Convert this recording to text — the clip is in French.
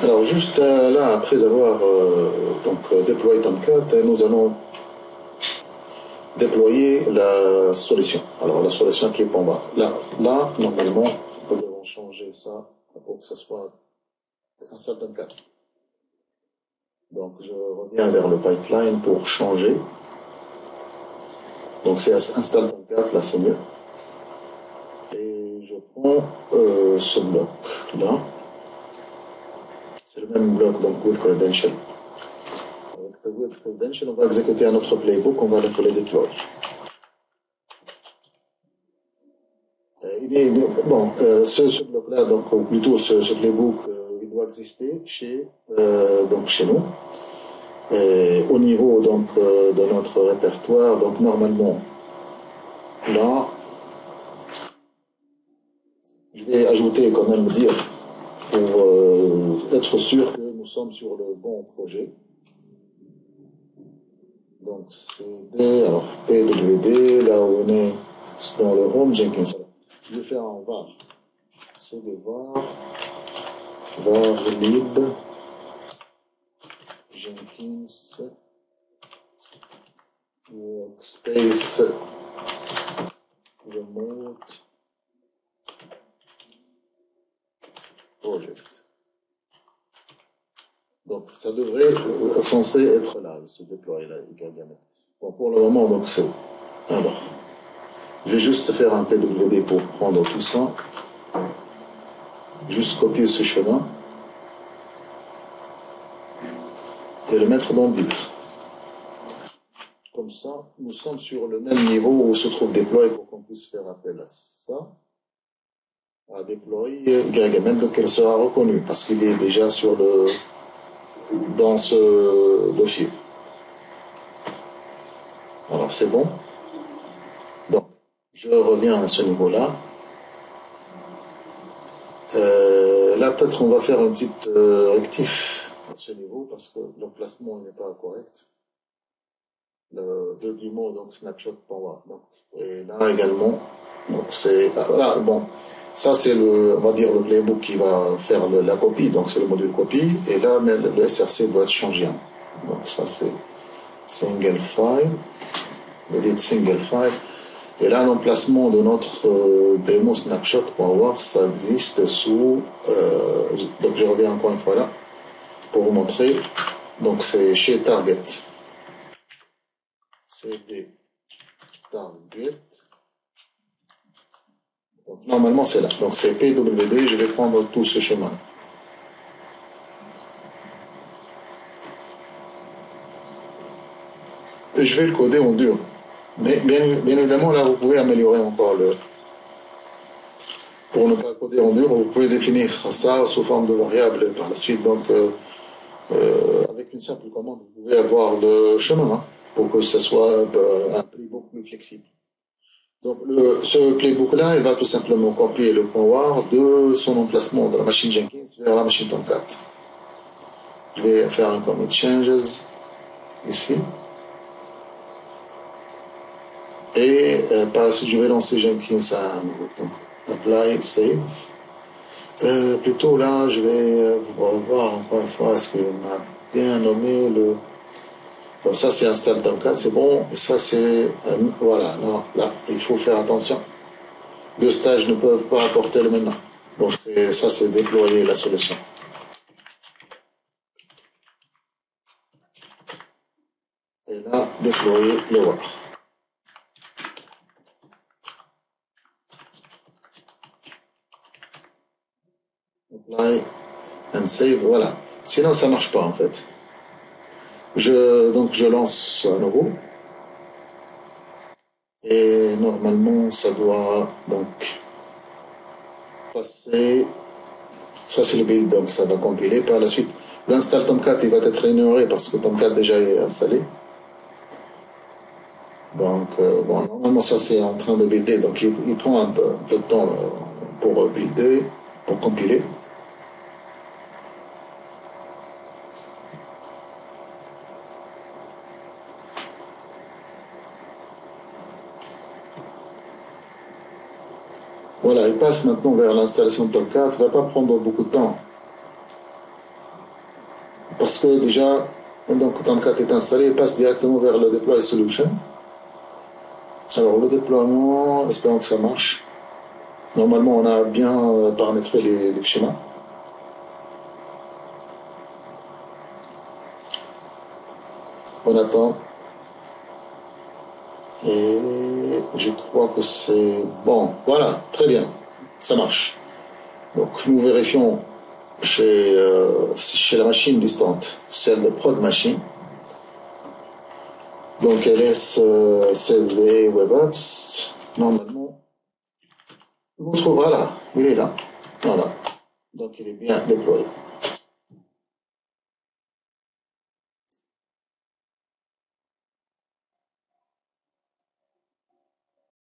Alors juste là, après avoir déployé Tomcat, nous allons déployer la solution. Alors la solution qui est pour moi. Là, normalement, nous devons changer ça pour que ce soit un seul Tomcat. Donc je reviens vers le pipeline pour changer. Donc c'est install Tomcat, là c'est mieux. Et je prends ce bloc là. C'est le même bloc donc with credential. Avec le with credential, on va exécuter un autre playbook, on va l'appeler deploy. Ce bloc-là, donc, ou plutôt ce playbook, il doit exister chez nous. Et au niveau donc, de notre répertoire, donc normalement, là, je vais ajouter quand même dire pour être sûr que nous sommes sur le bon projet. Donc CD, alors PWD, là où on est dans le home Jenkins. Je vais faire un var. CD var lib Jenkins workspace remote project. Donc ça devrait censé être là, se déployer là également. Bon, pour le moment, donc c'est. Alors, je vais juste faire un PWD pour prendre tout ça. Juste copier ce chemin et le mettre dans BIR. Comme ça, nous sommes sur le même niveau où se trouve deploy pour qu'on puisse faire appel à ça. À deploy YML, donc elle sera reconnue parce qu'il est déjà dans ce dossier. Alors c'est bon. Donc, je reviens à ce niveau-là. Là, peut-être on va faire une petite rectif à ce niveau parce que l'emplacement n'est pas correct. Le demo, donc snapshot power. Donc, et là également, donc c'est voilà, bon, ça c'est on va dire le playbook qui va faire la copie, donc c'est le module copie, et là mais le SRC doit changer. Donc ça c'est single file, edit single file, et là l'emplacement de notre démo snapshot.war, ça existe sous, donc je reviens encore une fois là pour vous montrer, donc c'est chez Target. CD target. Donc, normalement, c'est là. Donc, c'est PWD. Je vais prendre tout ce chemin. Et je vais le coder en dur. Mais bien évidemment, là, vous pouvez améliorer encore pour ne pas coder en dur, vous pouvez définir ça sous forme de variable par la suite. Donc, avec une simple commande, vous pouvez avoir le chemin pour que ce soit un playbook plus flexible. Donc, ce playbook-là, il va tout simplement copier le point war de son emplacement de la machine Jenkins vers la machine Tomcat. Je vais faire un commit changes ici. Et par la suite, je vais lancer Jenkins à nouveau. Donc, apply, save. Plutôt là, je vais vous revoir encore une fois, est-ce qu'on a bien nommé le. Bon, ça c'est install Tomcat, c'est bon. Et ça c'est. Voilà, là, il faut faire attention. Deux stages ne peuvent pas apporter le même nom. Donc ça c'est déployer la solution. Et là, déployer le war. Apply and save, voilà. Sinon ça marche pas en fait. Donc je lance à nouveau. Et normalement ça doit donc passer. Ça c'est le build, donc ça va compiler. Par la suite, l'install Tomcat il va être ignoré parce que Tomcat déjà est installé. Donc bon, normalement ça c'est en train de builder, donc il prend un peu de temps pour builder, pour compiler. Voilà, il passe maintenant vers l'installation de Tomcat, il ne va pas prendre beaucoup de temps. parce que déjà, donc, quand Tomcat est installé, il passe directement vers le deploy solution. Alors le déploiement, espérons que ça marche. Normalement, on a bien paramétré les schémas. On attend. Et je crois que c'est bon. Voilà, très bien. Ça marche. Donc nous vérifions chez la machine distante, celle de prod machine. Donc LS CLD Web Apps. Normalement, on trouvera là. Il est là. Voilà. Donc il est bien déployé.